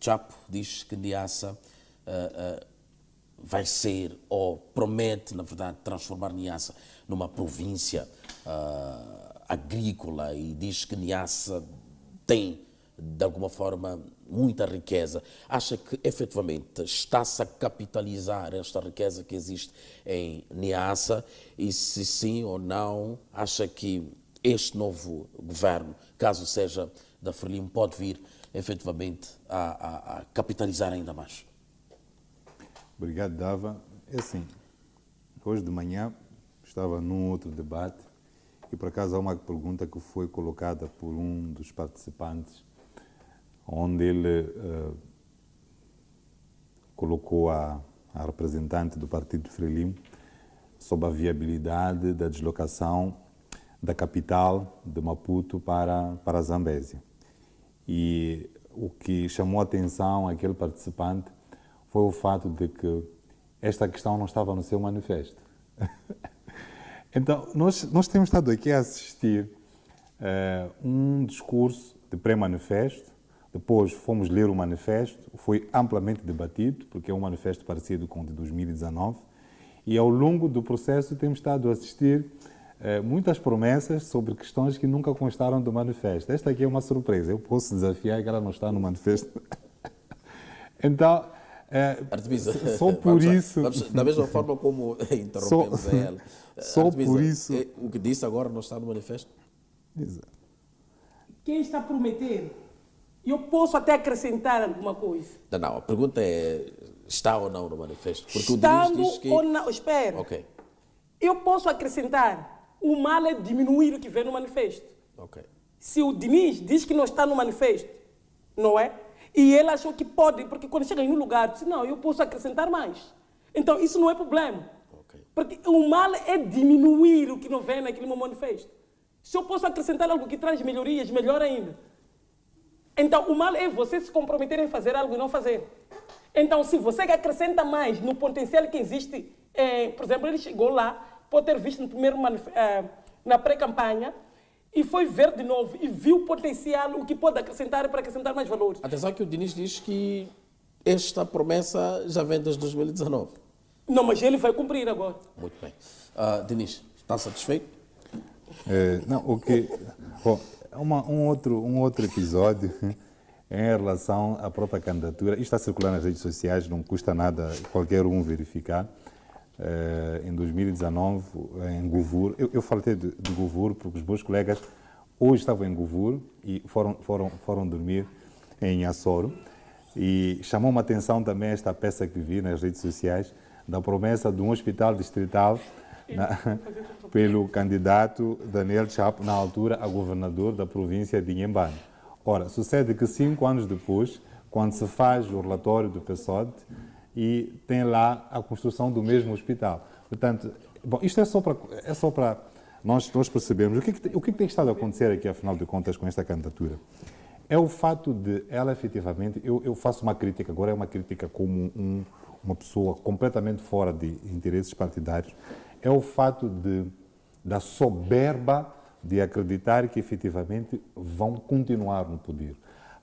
Chapo diz que Niassa vai ser, ou promete, na verdade, transformar Niassa numa província agrícola e diz que Niassa tem, de alguma forma, muita riqueza. Acha que, efetivamente, está-se a capitalizar esta riqueza que existe em Niassa? E se sim ou não, acha que este novo governo, caso seja da Frelimo, pode vir, efetivamente, a capitalizar ainda mais? Obrigado, Dava. É assim, hoje de manhã estava num outro debate e, por acaso, há uma pergunta que foi colocada por um dos participantes, onde ele colocou a representante do Partido Frelimo sobre a viabilidade da deslocação da capital de Maputo para a Zambésia. E o que chamou a atenção àquele participante foi o fato de que esta questão não estava no seu manifesto. Então, nós temos estado aqui a assistir um discurso de pré-manifesto. Depois fomos ler o manifesto, foi amplamente debatido, porque é um manifesto parecido com o de 2019, e ao longo do processo temos estado a assistir muitas promessas sobre questões que nunca constaram do manifesto. Esta aqui é uma surpresa, eu posso desafiar que ela não está no manifesto. Então, só por isso... da mesma forma como interrompemos a ela. Só por isso... O que disse agora não está no manifesto? Exato. Quem está a prometer? Eu posso até acrescentar alguma coisa. Não, a pergunta é, está ou não no manifesto? Porque Estando o Diniz diz que... ou não, espera. Ok. Eu posso acrescentar, o mal é diminuir o que vem no manifesto. Ok. Se o Diniz diz que não está no manifesto, não é? E ele achou que pode, porque quando chega em um lugar, diz, não, eu posso acrescentar mais. Então, isso não é problema. Ok. Porque o mal é diminuir o que não vem naquele manifesto. Se eu posso acrescentar algo que traz melhorias, melhor ainda. Então, o mal é você se comprometer em fazer algo e não fazer. Então, se você acrescenta mais no potencial que existe, por exemplo, ele chegou lá, pode ter visto no primeiro na pré-campanha, e foi ver de novo e viu o potencial, o que pode acrescentar para acrescentar mais valores. Atenção que o Diniz diz que esta promessa já vem desde 2019. Não, mas ele vai cumprir agora. Muito bem. Diniz, está satisfeito? Não, o que... Bom, um outro episódio em relação à própria candidatura. Isto está a circular nas redes sociais, não custa nada qualquer um verificar. Em 2019, em Govur, eu falei de Govur porque os meus colegas hoje estavam em Govur e foram dormir em Açoro. E chamou-me a atenção também esta peça que vi nas redes sociais da promessa de um hospital distrital pelo candidato Daniel Chapo, na altura, a governador da província de Inhambane. Ora, sucede que 5 anos depois, quando se faz o relatório do PSOD, e tem lá a construção do mesmo hospital. Portanto, bom, isto é só para nós percebermos o que tem estado a acontecer aqui, afinal de contas, com esta candidatura. É o fato de ela, efetivamente, eu faço uma crítica, agora é uma crítica como uma pessoa completamente fora de interesses partidários, é o fato da soberba de acreditar que efetivamente vão continuar no poder.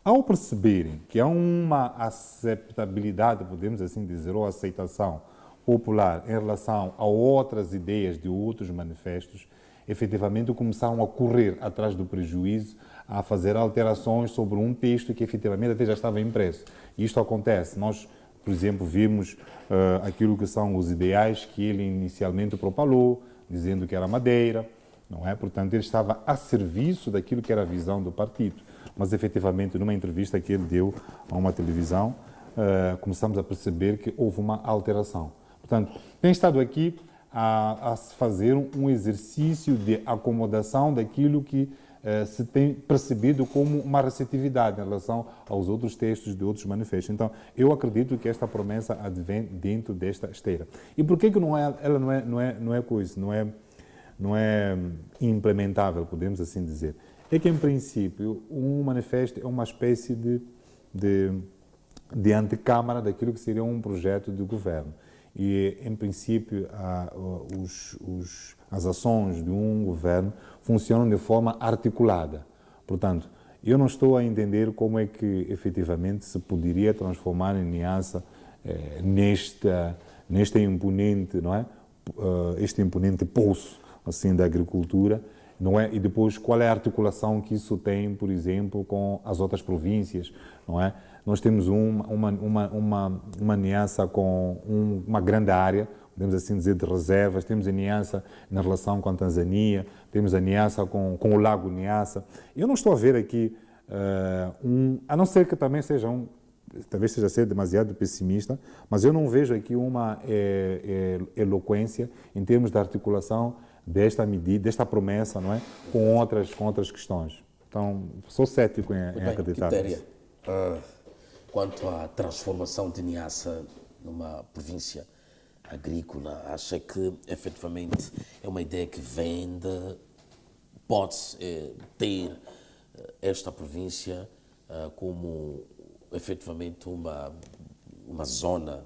Ao perceberem que há uma aceitabilidade, podemos assim dizer, ou aceitação popular em relação a outras ideias de outros manifestos, efetivamente começaram a correr atrás do prejuízo, a fazer alterações sobre um texto que efetivamente até já estava impresso. E isto acontece. Nós, por exemplo, vimos aquilo que são os ideais que ele inicialmente propalou, dizendo que era Madeira, não é? Portanto, ele estava a serviço daquilo que era a visão do partido. Mas, efetivamente, numa entrevista que ele deu a uma televisão, começamos a perceber que houve uma alteração. Portanto, tem estado aqui a se fazer um exercício de acomodação daquilo que se tem percebido como uma receptividade em relação aos outros textos de outros manifestos. Então, eu acredito que esta promessa advém dentro desta esteira. E por que ela não é coisa, não é implementável, podemos assim dizer? É que, em princípio, um manifesto é uma espécie de antecâmara daquilo que seria um projeto de governo. E, em princípio, as ações de um governo funcionam de forma articulada. Portanto, Eu não estou a entender como é que efetivamente se poderia transformar a Niassa neste imponente, não é? Este imponente poço assim da agricultura, não é? E depois qual é a articulação que isso tem, por exemplo, com as outras províncias, não é? Nós temos uma Niassa com uma grande área, podemos assim dizer, de reservas, temos a Niassa na relação com a Tanzânia, temos a Niassa com o Lago Niassa. Eu não estou a ver aqui, a não ser que também seja talvez seja ser demasiado pessimista, mas eu não vejo aqui uma eloquência em termos de articulação desta medida, desta promessa, não é? Com outras questões. Então, sou cético em acreditar nisso. Quanto à transformação de Niassa numa província agrícola, acha que efetivamente é uma ideia que pode-se ter esta província como efetivamente uma zona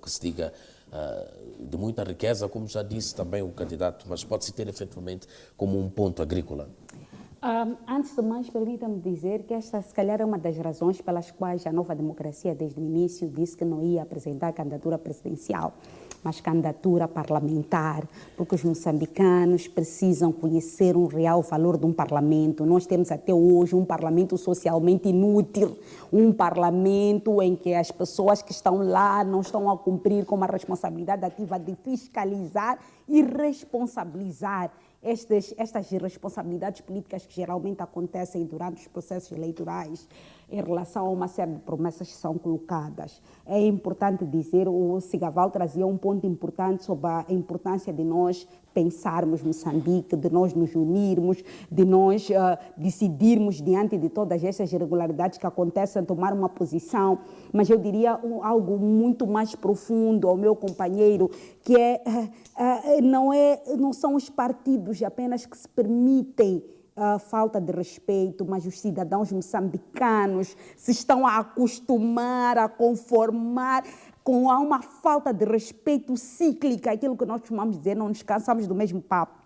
que se diga de muita riqueza, como já disse também o candidato, mas pode-se ter efetivamente como um ponto agrícola? Antes de mais, permita-me dizer que esta, se calhar, é uma das razões pelas quais a Nova Democracia, desde o início, disse que não ia apresentar candidatura presidencial, mas candidatura parlamentar, porque os moçambicanos precisam conhecer um real valor de um parlamento. Nós temos até hoje um parlamento socialmente inútil, um parlamento em que as pessoas que estão lá não estão a cumprir com uma responsabilidade ativa de fiscalizar e responsabilizar estas irresponsabilidades políticas que geralmente acontecem durante os processos eleitorais em relação a uma série de promessas que são colocadas. É importante dizer, o Sigaval trazia um ponto importante sobre a importância de nós pensarmos Moçambique, de nós nos unirmos, de nós decidirmos diante de todas estas irregularidades que acontecem, tomar uma posição, mas eu diria algo muito mais profundo ao meu companheiro, que não são os partidos apenas que se permitem falta de respeito, mas os cidadãos moçambicanos se estão a acostumar, a conformar com uma falta de respeito cíclica, aquilo que nós costumamos dizer, não nos cansamos do mesmo papo.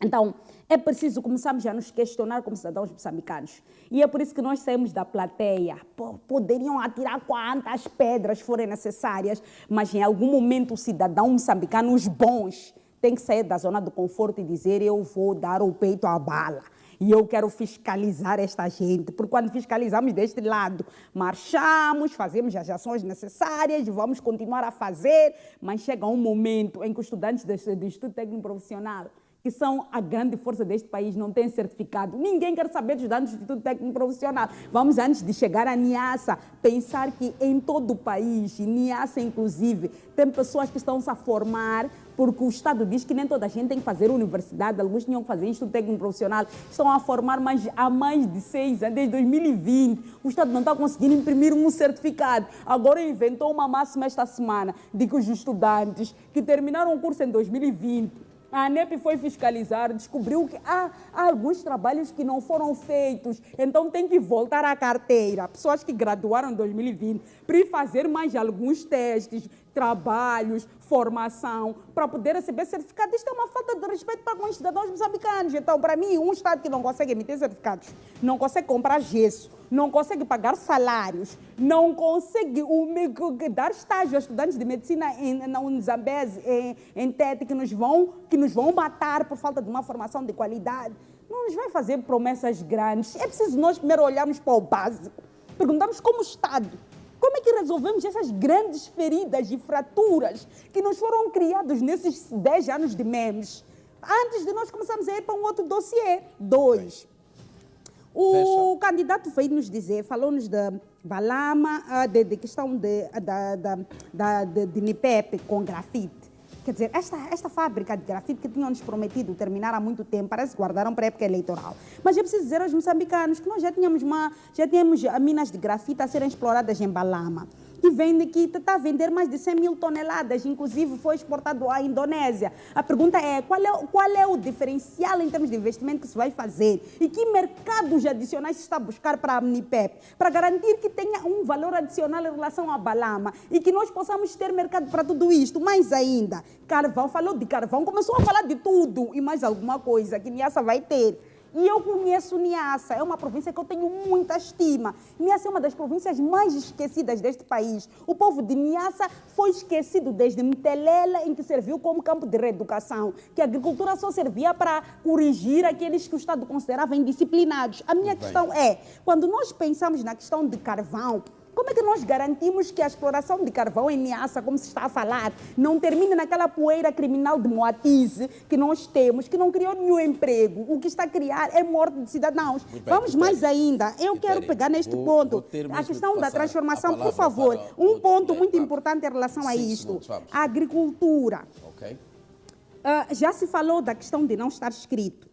Então, é preciso começarmos a nos questionar como cidadãos moçambicanos. E é por isso que nós saímos da plateia. Poderiam atirar quantas pedras forem necessárias, mas em algum momento o cidadão moçambicano, os bons, tem que sair da zona do conforto e dizer: eu vou dar o peito à bala. E eu quero fiscalizar esta gente, porque quando fiscalizamos deste lado, marchamos, fazemos as ações necessárias, vamos continuar a fazer, mas chega um momento em que os estudantes do Instituto Técnico Profissional, que são a grande força deste país, não têm certificado. Ninguém quer saber dos estudantes do Instituto Técnico Profissional. Vamos, antes de chegar a Niassa, pensar que em todo o país, Niassa inclusive, tem pessoas que estão-se a formar, porque o Estado diz que nem toda a gente tem que fazer universidade, alguns tinham que fazer Instituto Técnico Profissional, estão a formar há mais de 6 anos, desde 2020. O Estado não está conseguindo imprimir um certificado. Agora inventou uma máxima esta semana de que os estudantes que terminaram o curso em 2020, a ANEP foi fiscalizar, descobriu que há alguns trabalhos que não foram feitos, então tem que voltar à carteira. Pessoas que graduaram em 2020, para fazer mais alguns testes, trabalhos, formação, para poder receber certificado. Isto é uma falta de respeito para com os cidadãos moçambicanos. Então, para mim, um Estado que não consegue emitir certificados, não consegue comprar gesso, não consegue pagar salários, não consegue dar estágio a estudantes de medicina na Unizambese, em TET, que nos vão matar por falta de uma formação de qualidade. Não nos vai fazer promessas grandes. É preciso nós primeiro olharmos para o básico. Perguntamos como Estado, como é que resolvemos essas grandes feridas e fraturas que nos foram criados nesses 10 anos de memes, antes de nós começarmos a ir para um outro dossiê. 2. O candidato veio nos dizer, falou-nos de Balama, de questão de NIPEP com grafite. Quer dizer, esta fábrica de grafite que tinham-nos prometido terminar há muito tempo, parece que guardaram para a época eleitoral. Mas eu preciso dizer aos moçambicanos que nós já tínhamos minas de grafite a serem exploradas em Balama, que está a vender mais de 100 mil toneladas, inclusive foi exportado à Indonésia. A pergunta é, qual é o diferencial em termos de investimento que se vai fazer? E que mercados adicionais se está a buscar para a NIPEP? Para garantir que tenha um valor adicional em relação à Balama e que nós possamos ter mercado para tudo isto. Mais ainda, carvão, falou de carvão, começou a falar de tudo e mais alguma coisa que Niassa vai ter. E eu conheço Niassa, é uma província que eu tenho muita estima. Niassa é uma das províncias mais esquecidas deste país. O povo de Niassa foi esquecido desde Mtelela, em que serviu como campo de reeducação, que a agricultura só servia para corrigir aqueles que o Estado considerava indisciplinados. A minha questão é, quando nós pensamos na questão de carvão, como é que nós garantimos que a exploração de carvão em Niassa, como se está a falar, não termine naquela poeira criminal de Moatize que nós temos, que não criou nenhum emprego? O que está a criar é morte de cidadãos. Vamos mais ainda. Eu quero pegar neste ponto a questão da transformação, por favor. Um ponto muito importante em relação a isto. A agricultura. Já se falou da questão de não estar escrito.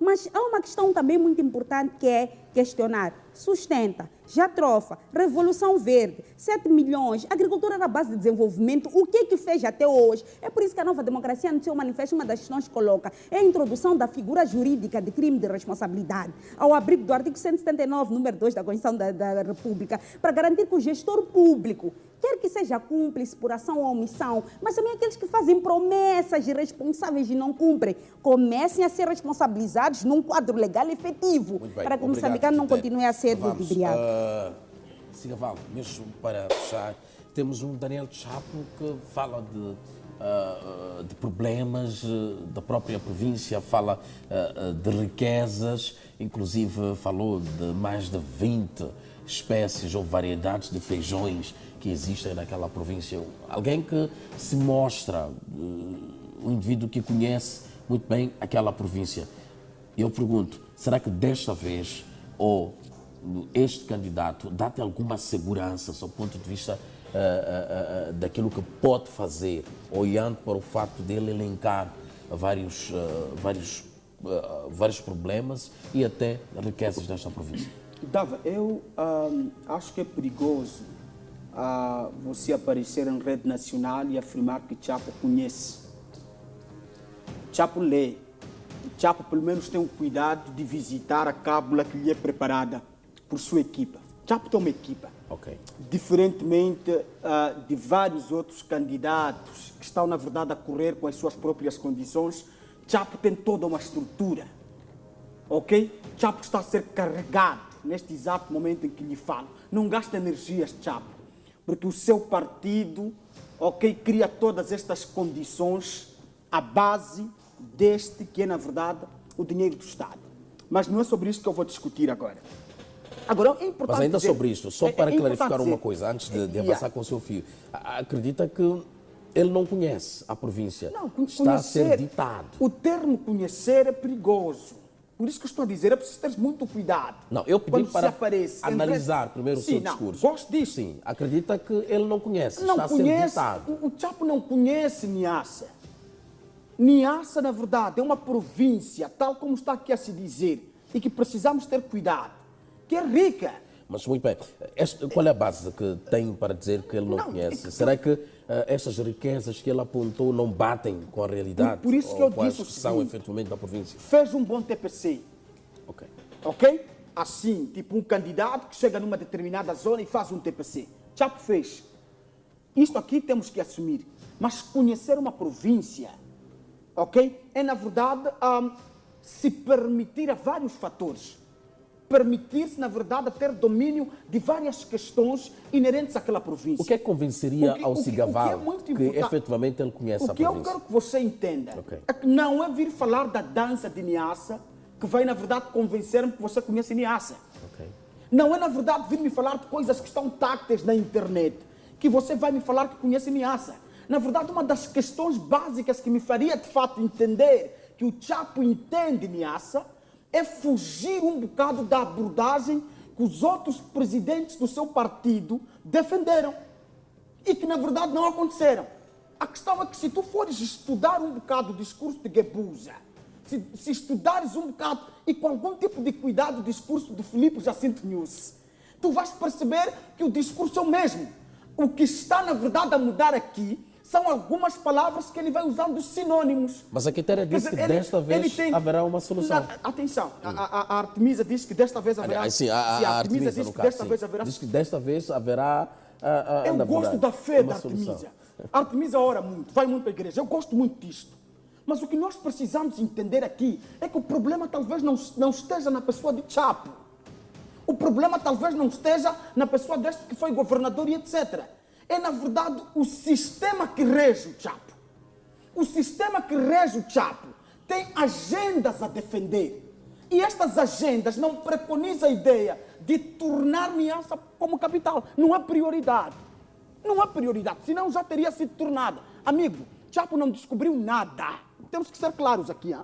Mas há uma questão também muito importante que é questionar. Sustenta, Jatrofa, Revolução Verde, 7 milhões, agricultura na base de desenvolvimento, o que é que fez até hoje? É por isso que a Nova Democracia, no seu manifesto, uma das questões que coloca é a introdução da figura jurídica de crime de responsabilidade, ao abrigo do artigo 179, número 2 da Constituição da República, para garantir que o gestor público, quer que seja cúmplice por ação ou omissão, mas também aqueles que fazem promessas irresponsáveis e não cumprem, comecem a ser responsabilizados num quadro legal efetivo, para que o moçambicano não continue a ser ludibriado. Sigaval, mesmo para fechar, temos um Daniel Chapo que fala de problemas da própria província, fala de riquezas, inclusive falou de mais de 20 espécies ou variedades de feijões que existem naquela província. Alguém que se mostra um indivíduo que conhece muito bem aquela província. Eu pergunto, será que desta vez, ou este candidato dá-te alguma segurança, do ponto de vista daquilo que pode fazer, olhando para o facto dele elencar vários problemas e até riquezas desta província? Dava, eu acho que é perigoso você aparecer em rede nacional e afirmar que Chapo conhece. Chapo lê. Chapo pelo menos tem o cuidado de visitar a cábula que lhe é preparada por sua equipa. Chapo tem uma equipa. Diferentemente de vários outros candidatos que estão, na verdade, a correr com as suas próprias condições, Chapo tem toda uma estrutura. Chapo está a ser carregado neste exato momento em que lhe falo. Não gasta energias, Chapo, porque o seu partido, cria todas estas condições à base deste que é, na verdade, o dinheiro do Estado. Mas não é sobre isso que eu vou discutir agora. Agora, é importante. Mas ainda dizer, sobre isto, só para clarificar uma coisa, antes de avançar com o seu fio, acredita que ele não conhece a província? Não, está a ser ditado. O termo conhecer é perigoso. Por isso que eu estou a dizer, é preciso ter muito cuidado. Não, eu pedi para aparece, analisar primeiro o seu discurso. Gosto disso. Sim, acredita que ele não conhece, não está conhece, a ser ditado. O Chapo não conhece Niassa. Niassa, na verdade, é uma província, tal como está aqui a se dizer, e que precisamos ter cuidado, que é rica. Mas muito bem, qual é a base que tem para dizer que ele não conhece? Será que estas riquezas que ele apontou não batem com a realidade? Por isso que eu disse o seguinte, são efetivamente da província? Fez um bom TPC. Ok? Assim, tipo um candidato que chega numa determinada zona e faz um TPC. Chapo fez. Isto aqui temos que assumir. Mas conhecer uma província, é, na verdade, se permitir a vários fatores. Permitir-se, na verdade, ter domínio de várias questões inerentes àquela província. O que é que convenceria ao Cigaval que efetivamente ele conhece a província? O que eu quero que você entenda é que não é vir falar da dança de Niassa que vai, na verdade, convencer-me que você conhece Niassa. Não é, na verdade, vir me falar de coisas que estão tácteis na internet que você vai me falar que conhece Niassa. Na verdade, uma das questões básicas que me faria, de fato, entender que o Chapo entende Niassa é fugir um bocado da abordagem que os outros presidentes do seu partido defenderam e que, na verdade, não aconteceram. A questão é que se tu fores estudar um bocado o discurso de Guebuza, se estudares um bocado e com algum tipo de cuidado o discurso do Filipe Jacinto News, tu vais perceber que o discurso é o mesmo. O que está, na verdade, a mudar aqui são algumas palavras que ele vai usando sinônimos. Mas a Quitéria disse que desta vez haverá uma solução. Atenção, a Artemisa disse que desta vez haverá... Sim, a Artemisa disse que desta vez haverá... Diz que desta vez haverá... Eu gosto da fé da Artemisa. A Artemisa ora muito, vai muito para a igreja. Eu gosto muito disto. Mas o que nós precisamos entender aqui é que o problema talvez não esteja na pessoa de Chapo. O problema talvez não esteja na pessoa deste que foi governador e etc. É, na verdade, o sistema que rege o Chapo. O sistema que rege o Chapo tem agendas a defender. E estas agendas não preconizam a ideia de tornar Niassa como capital. Não é prioridade. Não é prioridade, senão já teria sido tornada. Amigo, Chapo não descobriu nada. Temos que ser claros aqui. Hein?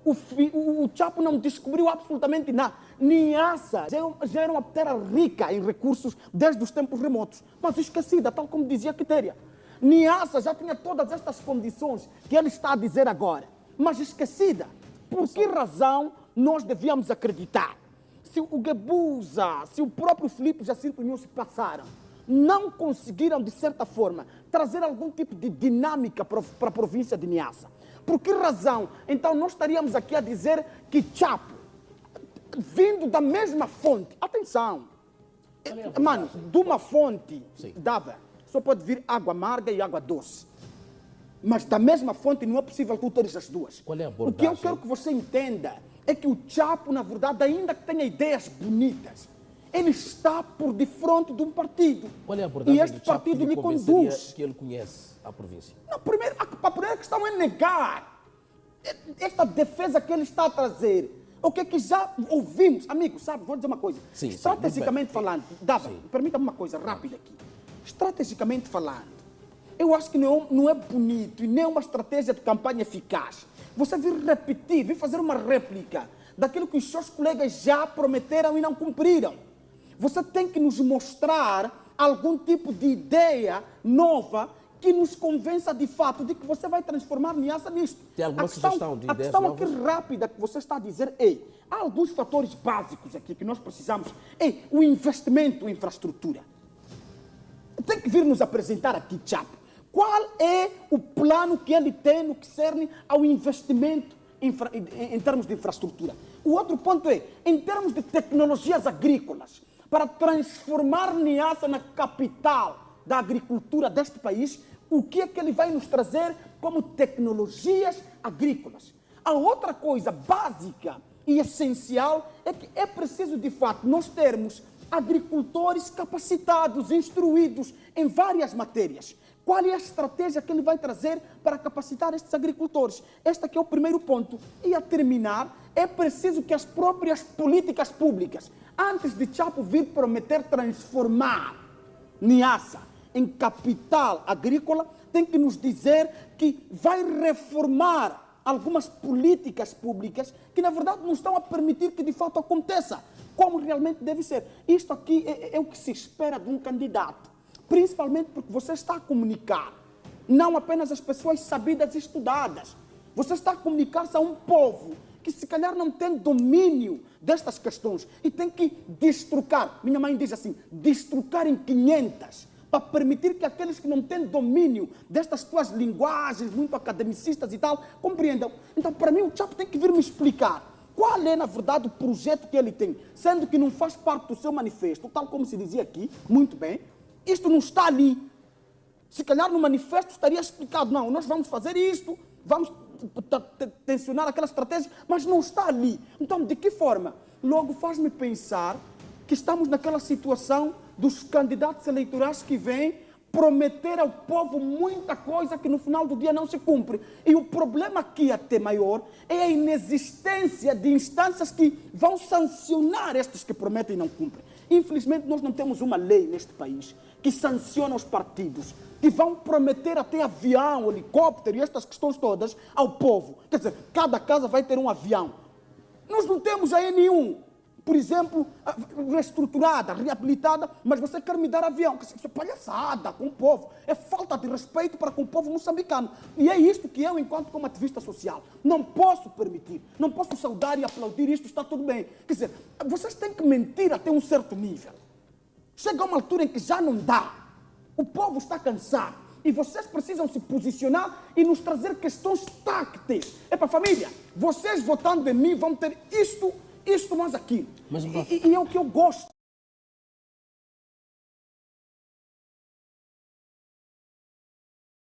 O Chapo não descobriu absolutamente nada. Niassa já era uma terra rica em recursos desde os tempos remotos, mas esquecida, tal como dizia Quitéria. Niassa já tinha todas estas condições que ele está a dizer agora, mas esquecida. Por que razão nós devíamos acreditar? Se o Guebuza, se o próprio Filipe Jacinto Nunes passaram, não conseguiram, de certa forma, trazer algum tipo de dinâmica para a província de Niassa. Por que razão? Então, nós estaríamos aqui a dizer que Chapo, vindo da mesma fonte, atenção, mano, de uma fonte, dava, só pode vir água amarga e água doce. Mas da mesma fonte não é possível que utilize as duas. Qual é a abordagem? O que eu quero que você entenda é que o Chapo, na verdade, ainda que tenha ideias bonitas, ele está por de frente de um partido. Qual é a abordagem e este do Chapo partido que lhe conduz. Que ele conhece a província? Não, a primeira questão é negar esta defesa que ele está a trazer. O que é que já ouvimos? Amigo, sabe, vou dizer uma coisa. Sim, estrategicamente falando, permita-me uma coisa rápida aqui. Estrategicamente falando, eu acho que não é bonito e nem uma estratégia de campanha eficaz você vir repetir, vir fazer uma réplica daquilo que os seus colegas já prometeram e não cumpriram. Você tem que nos mostrar algum tipo de ideia nova que nos convença de fato de que você vai transformar Niassa nisto. Tem alguma sugestão de ideias novas? A questão aqui rápida que você está a dizer é, há alguns fatores básicos aqui que nós precisamos. O investimento em infraestrutura. Tem que vir nos apresentar aqui, Chapo. Qual é o plano que ele tem no que cerne ao investimento em termos de infraestrutura? O outro ponto é, em termos de tecnologias agrícolas, para transformar Niassa na capital da agricultura deste país, o que é que ele vai nos trazer como tecnologias agrícolas? A outra coisa básica e essencial é que é preciso, de fato, nós termos agricultores capacitados, instruídos em várias matérias. Qual é a estratégia que ele vai trazer para capacitar estes agricultores? Este aqui é o primeiro ponto. E a terminar, é preciso que as próprias políticas públicas, antes de Chapo vir prometer transformar Niassa em capital agrícola, tem que nos dizer que vai reformar algumas políticas públicas que, na verdade, não estão a permitir que, de fato, aconteça como realmente deve ser. Isto aqui é o que se espera de um candidato. Principalmente porque você está a comunicar, não apenas às pessoas sabidas e estudadas. Você está a comunicar-se a um povo que se calhar não tem domínio destas questões e tem que destrucar. Minha mãe diz assim, destrucar em 500, para permitir que aqueles que não têm domínio destas tuas linguagens muito academicistas e tal, compreendam. Então, para mim, o Chapo tem que vir me explicar qual é, na verdade, o projeto que ele tem, sendo que não faz parte do seu manifesto, tal como se dizia aqui, muito bem. Isto não está ali. Se calhar no manifesto estaria explicado, não, nós vamos fazer isto, vamos tensionar aquela estratégia, mas não está ali. Então, de que forma? Logo faz-me pensar que estamos naquela situação dos candidatos eleitorais que vêm prometer ao povo muita coisa que no final do dia não se cumpre. E o problema aqui até maior é a inexistência de instâncias que vão sancionar estes que prometem e não cumprem. Infelizmente, nós não temos uma lei neste país que sanciona os partidos, que vão prometer até avião, helicóptero e estas questões todas ao povo. Quer dizer, cada casa vai ter um avião. Nós não temos aí nenhum. Por exemplo, reestruturada, reabilitada, mas você quer me dar avião. Isso é palhaçada com o povo. É falta de respeito para com o povo moçambicano. E é isto que eu, enquanto como ativista social, não posso permitir. Não posso saudar e aplaudir isto, está tudo bem. Quer dizer, vocês têm que mentir até um certo nível. Chega uma altura em que já não dá. O povo está cansado. E vocês precisam se posicionar e nos trazer questões tácteis. É para a família. Vocês votando em mim vão ter isto mais aqui. E é o que eu gosto.